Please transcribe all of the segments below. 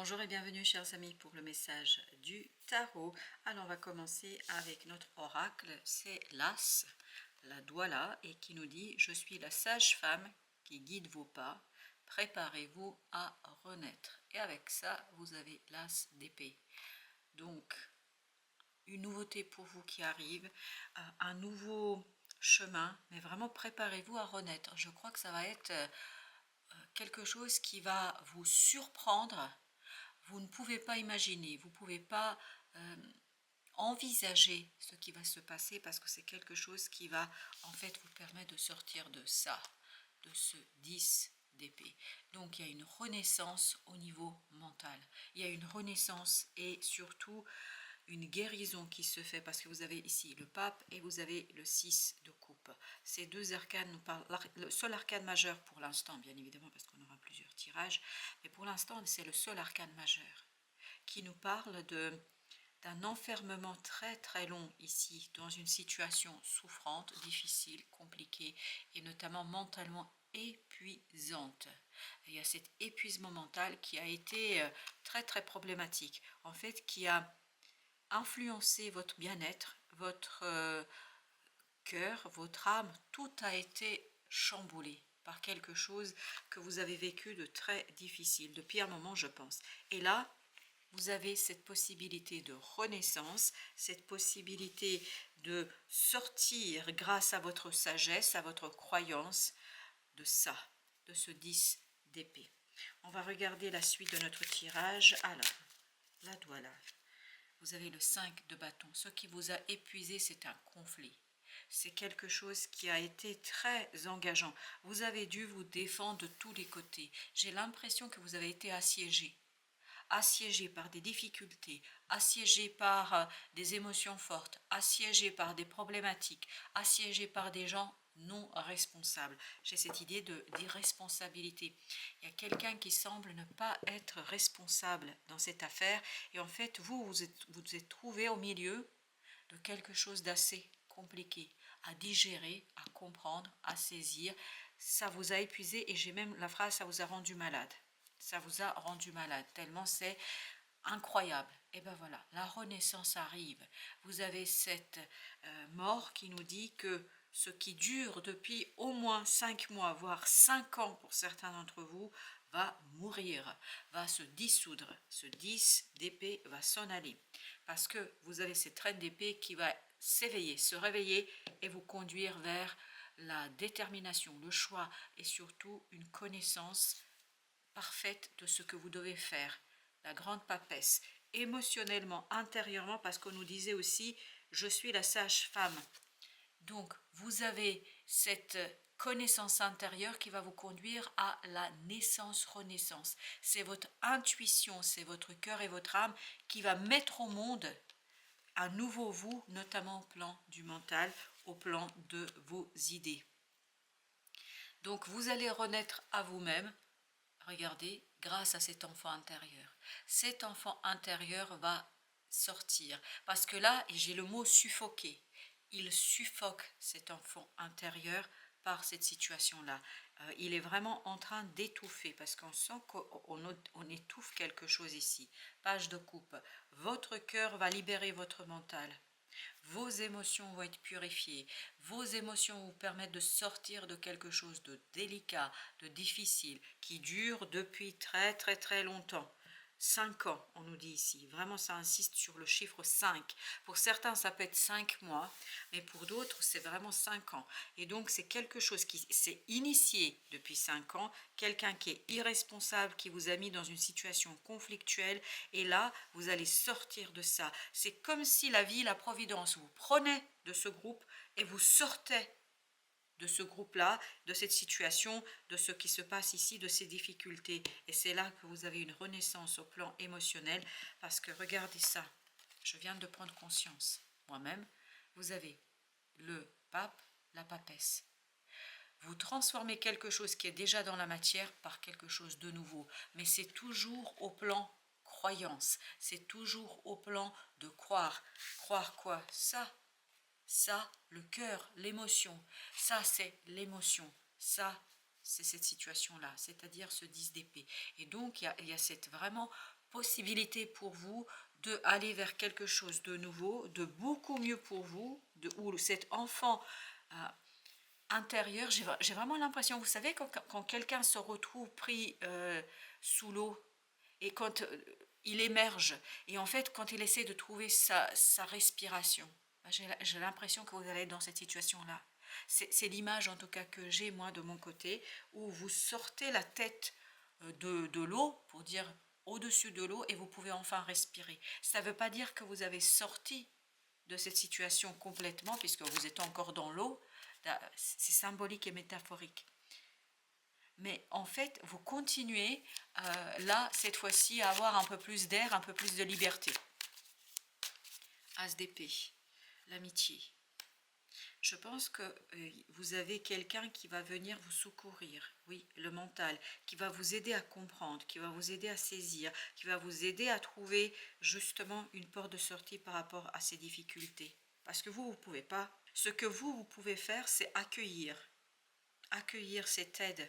Bonjour et bienvenue chers amis pour le message du tarot. Alors on va commencer avec notre oracle, c'est l'As, la Douala, et qui nous dit « Je suis la sage-femme qui guide vos pas, préparez-vous à renaître ». Et avec ça, vous avez l'As d'épée. Donc, une nouveauté pour vous qui arrive, un nouveau chemin, mais vraiment préparez-vous à renaître. Je crois que ça va être quelque chose qui va vous surprendre. Vous ne pouvez pas imaginer, vous ne pouvez pas envisager ce qui va se passer parce que c'est quelque chose qui va en fait vous permettre de sortir de ça, de ce 10 d'épée. Donc il y a une renaissance au niveau mental, il y a une renaissance et surtout une guérison qui se fait parce que vous avez ici le pape et vous avez le 6 de coupe. Ces deux arcanes nous parlent, le seul arcane majeur pour l'instant, bien évidemment, parce qu'on aura plusieurs tirages, mais pour l'instant, c'est le seul arcane majeur qui nous parle d'un enfermement très très long ici, dans une situation souffrante, difficile, compliquée et notamment mentalement épuisante. Et il y a cet épuisement mental qui a été très très problématique, en fait, qui a influencé votre bien-être, votre cœur, votre âme, tout a été chamboulé par quelque chose que vous avez vécu de très difficile, depuis un moment je pense. Et là, vous avez cette possibilité de renaissance, cette possibilité de sortir grâce à votre sagesse, à votre croyance, de ça, de ce 10 d'épée. On va regarder la suite de notre tirage. Alors, la Douala. Vous avez le 5 de bâton. Ce qui vous a épuisé, c'est un conflit. C'est quelque chose qui a été très engageant. Vous avez dû vous défendre de tous les côtés. J'ai l'impression que vous avez été assiégé par des difficultés, assiégé par des émotions fortes, assiégé par des problématiques, assiégé par des gens non responsables. J'ai cette idée d'irresponsabilité. Il y a quelqu'un qui semble ne pas être responsable dans cette affaire et en fait vous êtes trouvé au milieu de quelque chose d'assez compliqué à digérer, à comprendre, à saisir. Ça vous a épuisé et j'ai même la phrase, ça vous a rendu malade. Ça vous a rendu malade, tellement c'est incroyable. Et ben voilà, la renaissance arrive. Vous avez cette mort qui nous dit que ce qui dure depuis au moins 5 mois, voire 5 ans pour certains d'entre vous, va mourir, va se dissoudre. Ce 10 d'épée va s'en aller. Parce que vous avez cette reine d'épée qui va s'éveiller, se réveiller et vous conduire vers la détermination, le choix et surtout une connaissance parfaite de ce que vous devez faire. La grande papesse, émotionnellement, intérieurement, parce qu'on nous disait aussi, je suis la sage-femme. Donc, vous avez cette connaissance intérieure qui va vous conduire à la naissance-renaissance. C'est votre intuition, c'est votre cœur et votre âme qui va mettre au monde un nouveau vous, notamment au plan du mental, au plan de vos idées. Donc, vous allez renaître à vous-même, regardez, grâce à cet enfant intérieur. Cet enfant intérieur va sortir. Parce que là, j'ai le mot suffoquer. Il suffoque cet enfant intérieur par cette situation-là. Il est vraiment en train d'étouffer parce qu'on sent qu'on étouffe quelque chose ici. Page de coupe. Votre cœur va libérer votre mental. Vos émotions vont être purifiées. Vos émotions vous permettent de sortir de quelque chose de délicat, de difficile, qui dure depuis très très très longtemps. 5 ans, on nous dit ici. Vraiment, ça insiste sur le chiffre 5. Pour certains, ça peut être 5 mois, mais pour d'autres, c'est vraiment 5 ans. Et donc, c'est quelque chose qui s'est initié depuis 5 ans, quelqu'un qui est irresponsable, qui vous a mis dans une situation conflictuelle, et là, vous allez sortir de ça. C'est comme si la vie, la providence, vous prenait de ce groupe et vous sortait de ce groupe-là, de cette situation, de ce qui se passe ici, de ces difficultés. Et c'est là que vous avez une renaissance au plan émotionnel, parce que regardez ça, je viens de prendre conscience, moi-même, vous avez le pape, la papesse. Vous transformez quelque chose qui est déjà dans la matière par quelque chose de nouveau, mais c'est toujours au plan croyance, c'est toujours au plan de croire. Croire quoi? Ça, le cœur, l'émotion, ça c'est l'émotion, ça c'est cette situation-là, c'est-à-dire ce 10 d'épée. Et donc il y a cette vraiment possibilité pour vous de aller vers quelque chose de nouveau, de beaucoup mieux pour vous, où cet enfant intérieur, j'ai vraiment l'impression, vous savez, quand quelqu'un se retrouve pris sous l'eau et quand il émerge, et en fait, quand il essaie de trouver sa respiration, j'ai l'impression que vous allez être dans cette situation-là. C'est l'image en tout cas que j'ai moi de mon côté, où vous sortez la tête de l'eau, pour dire au-dessus de l'eau, et vous pouvez enfin respirer. Ça ne veut pas dire que vous avez sorti de cette situation complètement, puisque vous êtes encore dans l'eau, c'est symbolique et métaphorique. Mais en fait, vous continuez là, cette fois-ci, à avoir un peu plus d'air, un peu plus de liberté. As d'épée, l'amitié. Je pense que vous avez quelqu'un qui va venir vous secourir, oui, le mental, qui va vous aider à comprendre, qui va vous aider à saisir, qui va vous aider à trouver justement une porte de sortie par rapport à ces difficultés. Parce que vous ne pouvez pas. Ce que vous pouvez faire, c'est accueillir cette aide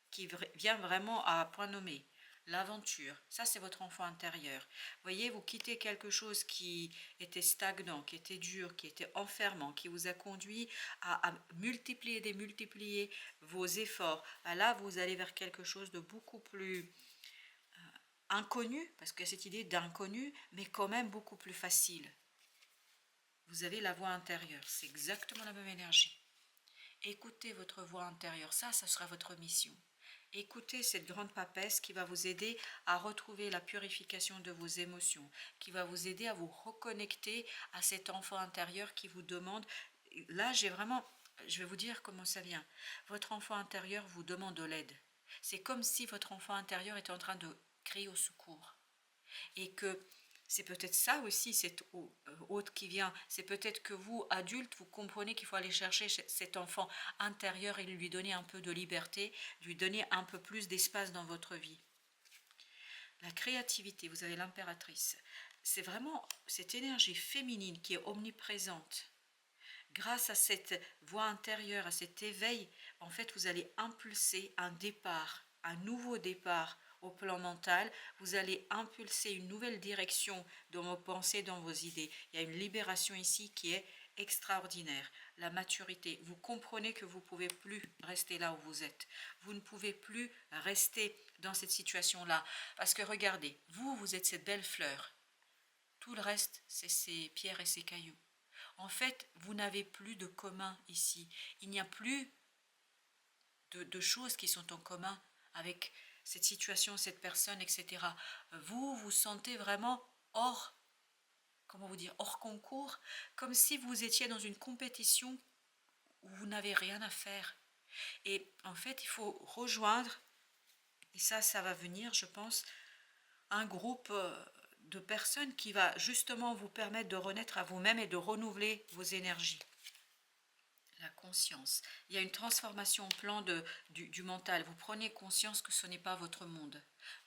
qui vient vraiment à point nommé. L'aventure, ça c'est votre enfant intérieur. Voyez, vous quittez quelque chose qui était stagnant, qui était dur, qui était enfermant, qui vous a conduit à multiplier, démultiplier vos efforts. Là, vous allez vers quelque chose de beaucoup plus inconnu, parce que cette idée d'inconnu, mais quand même beaucoup plus facile. Vous avez la voix intérieure, c'est exactement la même énergie. Écoutez votre voix intérieure, ça sera votre mission. Écoutez cette grande papesse qui va vous aider à retrouver la purification de vos émotions, qui va vous aider à vous reconnecter à cet enfant intérieur qui vous demande. Là, je vais vous dire comment ça vient. Votre enfant intérieur vous demande de l'aide. C'est comme si votre enfant intérieur était en train de crier au secours. Et que c'est peut-être ça aussi, cette hôte qui vient. C'est peut-être que vous, adultes, vous comprenez qu'il faut aller chercher cet enfant intérieur et lui donner un peu de liberté, lui donner un peu plus d'espace dans votre vie. La créativité, vous avez l'impératrice. C'est vraiment cette énergie féminine qui est omniprésente. Grâce à cette voix intérieure, à cet éveil, en fait, vous allez impulser un départ, un nouveau départ au plan mental. Vous allez impulser une nouvelle direction dans vos pensées, dans vos idées. Il y a une libération ici qui est extraordinaire. La maturité. Vous comprenez que vous ne pouvez plus rester là où vous êtes. Vous ne pouvez plus rester dans cette situation-là. Parce que regardez, vous êtes cette belle fleur. Tout le reste, c'est ces pierres et ces cailloux. En fait, vous n'avez plus de commun ici. Il n'y a plus de choses qui sont en commun avec cette situation, cette personne, etc. Vous vous sentez vraiment hors, comment vous dire, hors concours, comme si vous étiez dans une compétition où vous n'avez rien à faire. Et en fait, il faut rejoindre, et ça va venir, je pense, un groupe de personnes qui va justement vous permettre de renaître à vous-même et de renouveler vos énergies. La conscience. Il y a une transformation au plan du mental. Vous prenez conscience que ce n'est pas votre monde.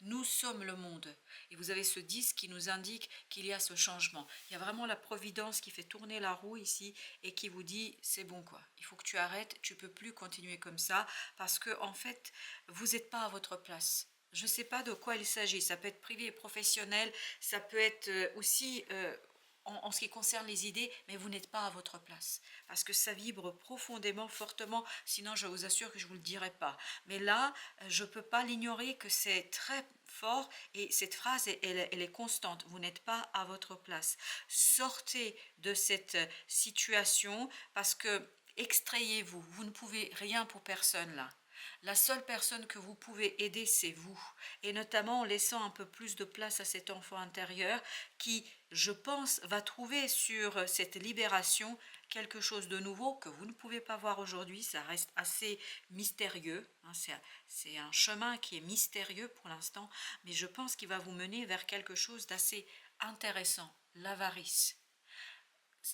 Nous sommes le monde. Et vous avez ce disque qui nous indique qu'il y a ce changement. Il y a vraiment la providence qui fait tourner la roue ici et qui vous dit c'est bon quoi. Il faut que tu arrêtes, tu ne peux plus continuer comme ça parce que en fait, vous n'êtes pas à votre place. Je ne sais pas de quoi il s'agit. Ça peut être privé et professionnel. Ça peut être aussi en ce qui concerne les idées, mais vous n'êtes pas à votre place. Parce que ça vibre profondément, fortement, sinon je vous assure que je ne vous le dirai pas. Mais là, je ne peux pas l'ignorer que c'est très fort et cette phrase, elle est constante. Vous n'êtes pas à votre place. Sortez de cette situation parce que extrayez-vous. Vous ne pouvez rien pour personne là. La seule personne que vous pouvez aider, c'est vous. Et notamment en laissant un peu plus de place à cet enfant intérieur qui, je pense, va trouver sur cette libération quelque chose de nouveau que vous ne pouvez pas voir aujourd'hui. Ça reste assez mystérieux. C'est un chemin qui est mystérieux pour l'instant, mais je pense qu'il va vous mener vers quelque chose d'assez intéressant. L'avarice.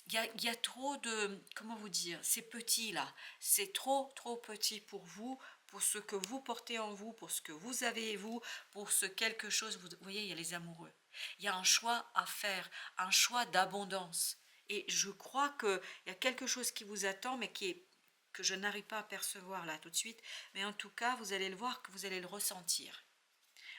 Il y a trop de, comment vous dire, c'est petit là, c'est trop petit pour vous, pour ce que vous portez en vous, pour ce que vous avez vous, pour ce quelque chose, vous voyez, il y a les amoureux. Il y a un choix à faire, un choix d'abondance. Et je crois qu'il y a quelque chose qui vous attend, mais que je n'arrive pas à percevoir là tout de suite. Mais en tout cas, vous allez le voir, que vous allez le ressentir.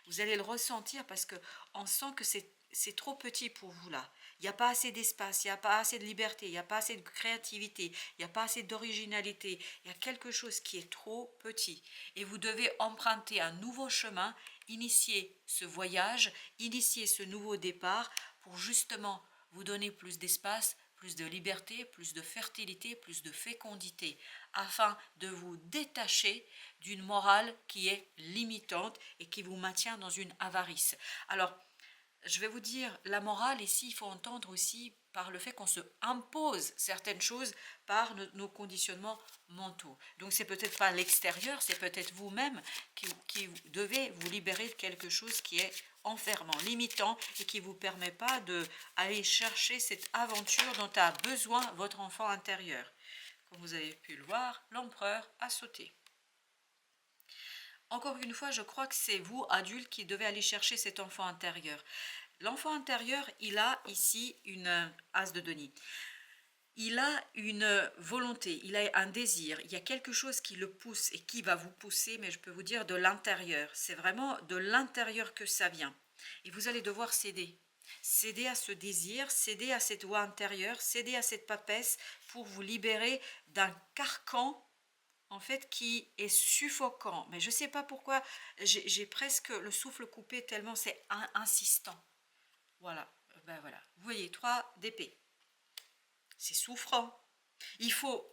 Vous allez le ressentir parce que on sent que c'est trop petit pour vous là. Il n'y a pas assez d'espace, il n'y a pas assez de liberté, il n'y a pas assez de créativité, il n'y a pas assez d'originalité. Il y a quelque chose qui est trop petit. Et vous devez emprunter un nouveau chemin, initier ce voyage, initier ce nouveau départ pour justement vous donner plus d'espace, plus de liberté, plus de fertilité, plus de fécondité, afin de vous détacher d'une morale qui est limitante et qui vous maintient dans une avarice. Alors, je vais vous dire, la morale ici, il faut entendre aussi par le fait qu'on se impose certaines choses par nos conditionnements mentaux. Donc c'est peut-être pas l'extérieur, c'est peut-être vous-même qui devez vous libérer de quelque chose qui est enfermant, limitant et qui ne vous permet pas d'aller chercher cette aventure dont a besoin votre enfant intérieur. Comme vous avez pu le voir, l'empereur a sauté. Encore une fois, je crois que c'est vous, adultes, qui devez aller chercher cet enfant intérieur. L'enfant intérieur, il a ici une as de denier. Il a une volonté, il a un désir, il y a quelque chose qui le pousse et qui va vous pousser, mais je peux vous dire de l'intérieur. C'est vraiment de l'intérieur que ça vient. Et vous allez devoir céder. Céder à ce désir, céder à cette voix intérieure, céder à cette papesse pour vous libérer d'un carcan en fait, qui est suffocant. Mais je ne sais pas pourquoi, j'ai presque le souffle coupé tellement c'est insistant. Voilà, ben voilà. Vous voyez, 3 d'épée. C'est souffrant. Il faut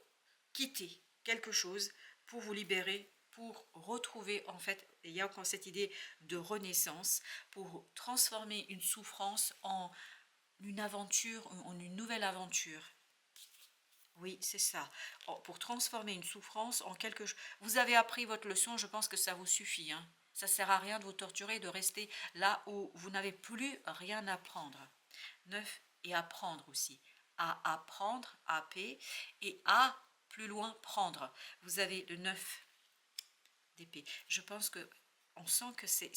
quitter quelque chose pour vous libérer, pour retrouver, en fait, il y a encore cette idée de renaissance, pour transformer une souffrance en une aventure, en une nouvelle aventure. Oui, c'est ça. Pour transformer une souffrance en quelque chose. Vous avez appris votre leçon, je pense que ça vous suffit. Hein. Ça ne sert à rien de vous torturer, de rester là où vous n'avez plus rien à apprendre. 9 et apprendre aussi. À apprendre, AP, et à plus loin prendre. Vous avez le 9 d'épée. Je pense que on sent que c'est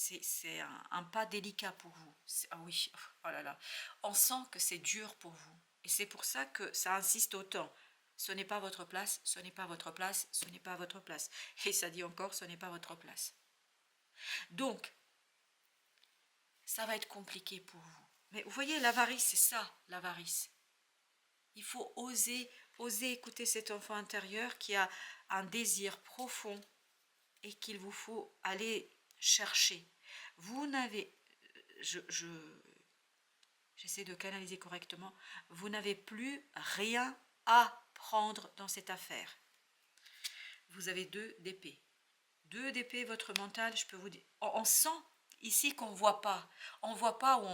un pas délicat pour vous. Ah oui, oh là là. On sent que c'est dur pour vous. Et c'est pour ça que ça insiste autant. Ce n'est pas votre place, ce n'est pas votre place, ce n'est pas votre place. Et ça dit encore, ce n'est pas votre place. Donc, ça va être compliqué pour vous. Mais vous voyez, l'avarice, c'est ça, l'avarice. Il faut oser écouter cet enfant intérieur qui a un désir profond et qu'il vous faut aller chercher. Vous n'avez, j'essaie de canaliser correctement, vous n'avez plus rien à prendre dans cette affaire. Vous avez 2 d'épée. 2 d'épée, votre mental, je peux vous dire, on sent ici qu'on ne voit pas. On ne voit pas où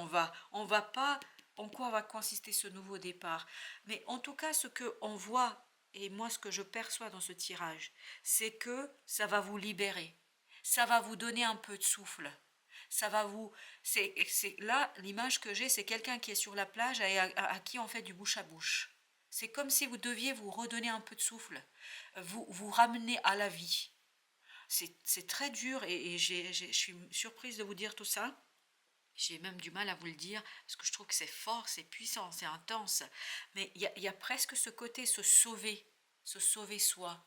on va pas en quoi va consister ce nouveau départ. Mais en tout cas, ce qu'on voit, et moi ce que je perçois dans ce tirage, c'est que ça va vous libérer. Ça va vous donner un peu de souffle. Ça va vous... c'est là, l'image que j'ai, c'est quelqu'un qui est sur la plage et à qui on fait du bouche à bouche. C'est comme si vous deviez vous redonner un peu de souffle, vous ramener à la vie. C'est très dur et je suis surprise de vous dire tout ça. J'ai même du mal à vous le dire parce que je trouve que c'est fort, c'est puissant, c'est intense. Mais il y a presque ce côté se sauver soi,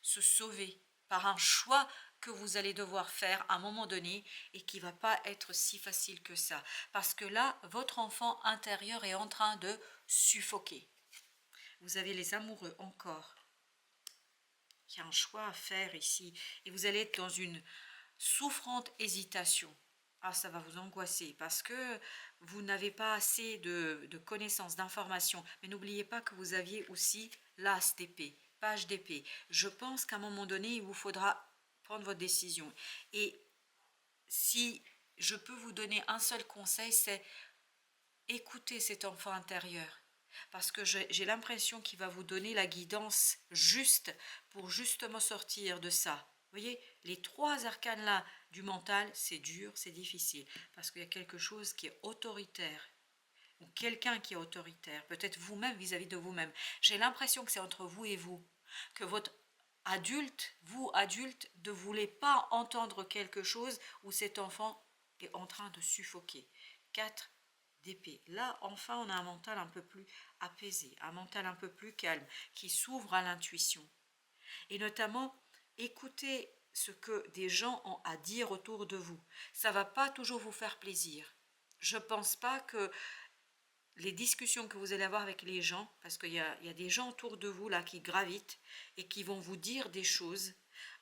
se sauver par un choix que vous allez devoir faire à un moment donné et qui ne va pas être si facile que ça. Parce que là, votre enfant intérieur est en train de suffoquer. Vous avez les amoureux encore. Il y a un choix à faire ici et vous allez être dans une souffrante hésitation. Ah, ça va vous angoisser parce que vous n'avez pas assez de connaissances, d'informations. Mais n'oubliez pas que vous aviez aussi l'as d'épée, page d'épée. Je pense qu'à un moment donné, il vous faudra prendre votre décision. Et si je peux vous donner un seul conseil, c'est écouter cet enfant intérieur. Parce que j'ai l'impression qu'il va vous donner la guidance juste pour justement sortir de ça. Vous voyez, les 3 arcanes là du mental, c'est dur, c'est difficile. Parce qu'il y a quelque chose qui est autoritaire. Ou quelqu'un qui est autoritaire. Peut-être vous-même vis-à-vis de vous-même. J'ai l'impression que c'est entre vous et vous. Que votre adulte, vous adulte, ne voulez pas entendre quelque chose où cet enfant est en train de suffoquer. 4 d'épée. Là, enfin, on a un mental un peu plus apaisé, un mental un peu plus calme, qui s'ouvre à l'intuition. Et notamment, écoutez ce que des gens ont à dire autour de vous. Ça ne va pas toujours vous faire plaisir. Je ne pense pas que les discussions que vous allez avoir avec les gens, parce qu'il y a des gens autour de vous là qui gravitent et qui vont vous dire des choses,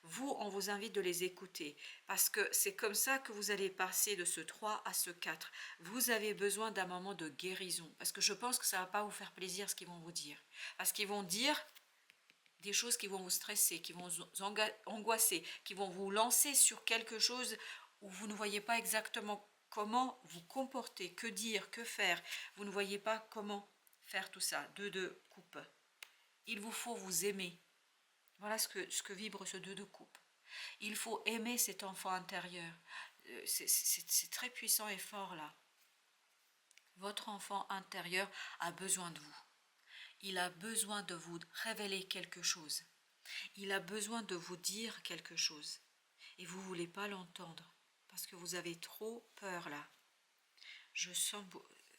vous, on vous invite de les écouter, parce que c'est comme ça que vous allez passer de ce 3 à ce 4. Vous avez besoin d'un moment de guérison, parce que je pense que ça ne va pas vous faire plaisir ce qu'ils vont vous dire, parce qu'ils vont dire des choses qui vont vous stresser, qui vont vous angoisser, qui vont vous lancer sur quelque chose où vous ne voyez pas exactement comment vous comporter, que dire, que faire. Vous ne voyez pas comment faire tout ça. 2 de coupe. Il vous faut vous aimer. Voilà ce que vibre ce 2 de coupe. Il faut aimer cet enfant intérieur. C'est très puissant et fort là. Votre enfant intérieur a besoin de vous. Il a besoin de vous révéler quelque chose. Il a besoin de vous dire quelque chose. Et vous ne voulez pas l'entendre. Parce que vous avez trop peur là. Je sens,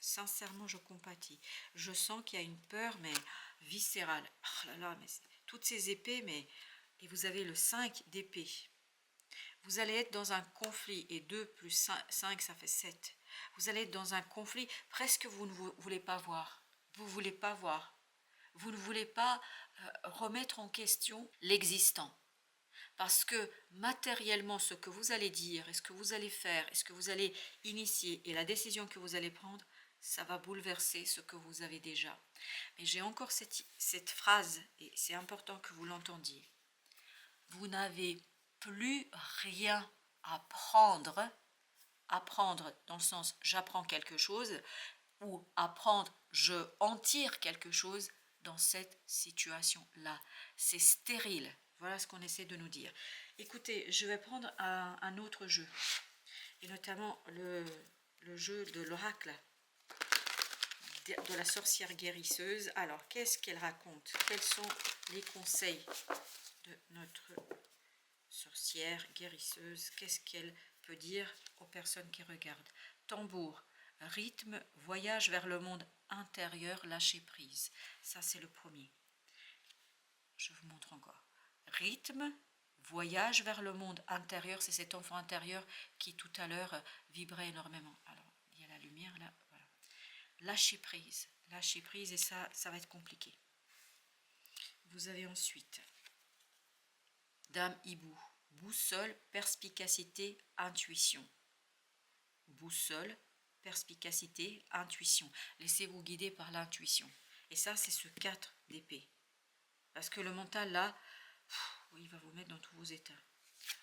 sincèrement, je compatis. Je sens qu'il y a une peur, mais viscérale. Oh là là, mais toutes ces épées, mais... Et vous avez le 5 d'épée. Vous allez être dans un conflit. Et 2 plus 5, ça fait 7. Vous allez être dans un conflit. Presque vous ne voulez pas voir. Vous ne voulez pas voir. Vous ne voulez pas remettre en question l'existant. Parce que matériellement, ce que vous allez dire, et ce que vous allez faire, et ce que vous allez initier, et la décision que vous allez prendre, ça va bouleverser ce que vous avez déjà. Mais j'ai encore cette phrase, et c'est important que vous l'entendiez. Vous n'avez plus rien à prendre. Apprendre dans le sens j'apprends quelque chose, ou apprendre je en tire quelque chose dans cette situation-là. C'est stérile. Voilà ce qu'on essaie de nous dire. Écoutez, je vais prendre un autre jeu, et notamment le jeu de l'oracle, de la sorcière guérisseuse. Alors, qu'est-ce qu'elle raconte? Quels sont les conseils de notre sorcière guérisseuse? Qu'est-ce qu'elle peut dire aux personnes qui regardent? Tambour, rythme, voyage vers le monde intérieur, lâcher prise. Ça, c'est le premier. Je vous montre encore. Rythme, voyage vers le monde intérieur, c'est cet enfant intérieur qui tout à l'heure vibrait énormément. Alors, il y a la lumière là, voilà. Lâcher prise, et ça va être compliqué. Vous avez ensuite Dame Hibou, boussole, perspicacité, intuition. Boussole, perspicacité, intuition. Laissez-vous guider par l'intuition. Et ça, c'est ce 4 d'épée. Parce que le mental, là, il va vous mettre dans tous vos états.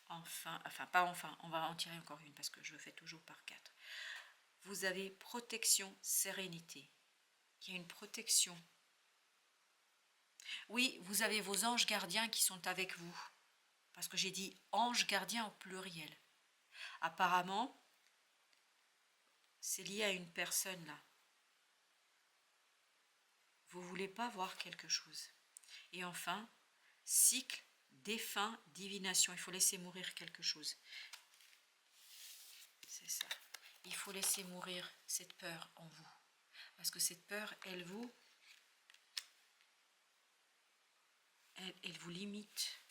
Enfin, pas enfin, on va en tirer encore une parce que je le fais toujours par 4. Vous avez protection, sérénité. Il y a une protection. Oui, vous avez vos anges gardiens qui sont avec vous. Parce que j'ai dit anges gardiens au pluriel. Apparemment, c'est lié à une personne là. Vous ne voulez pas voir quelque chose. Et enfin, cycle, défunt, divination. Il faut laisser mourir quelque chose. C'est ça. Il faut laisser mourir cette peur en vous. Parce que cette peur, elle vous limite.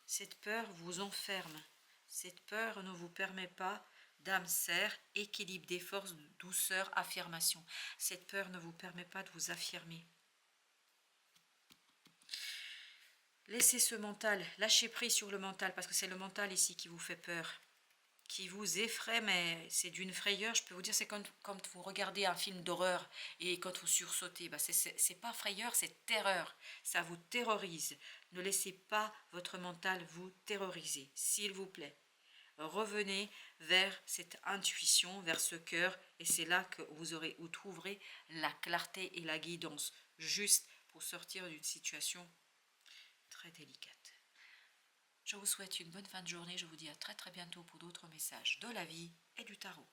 Cette peur vous enferme. Cette peur ne vous permet pas d'âme serre, équilibre des forces, douceur, affirmation. Cette peur ne vous permet pas de vous affirmer. Laissez ce mental, lâchez prise sur le mental, parce que c'est le mental ici qui vous fait peur, qui vous effraie, mais c'est d'une frayeur. Je peux vous dire, c'est quand vous regardez un film d'horreur et quand vous sursautez, c'est pas frayeur, c'est terreur. Ça vous terrorise. Ne laissez pas votre mental vous terroriser, s'il vous plaît. Revenez vers cette intuition, vers ce cœur, et c'est là que vous trouverez la clarté et la guidance, juste pour sortir d'une situation très délicate. Je vous souhaite une bonne fin de journée. Je vous dis à très très bientôt pour d'autres messages de la vie et du tarot.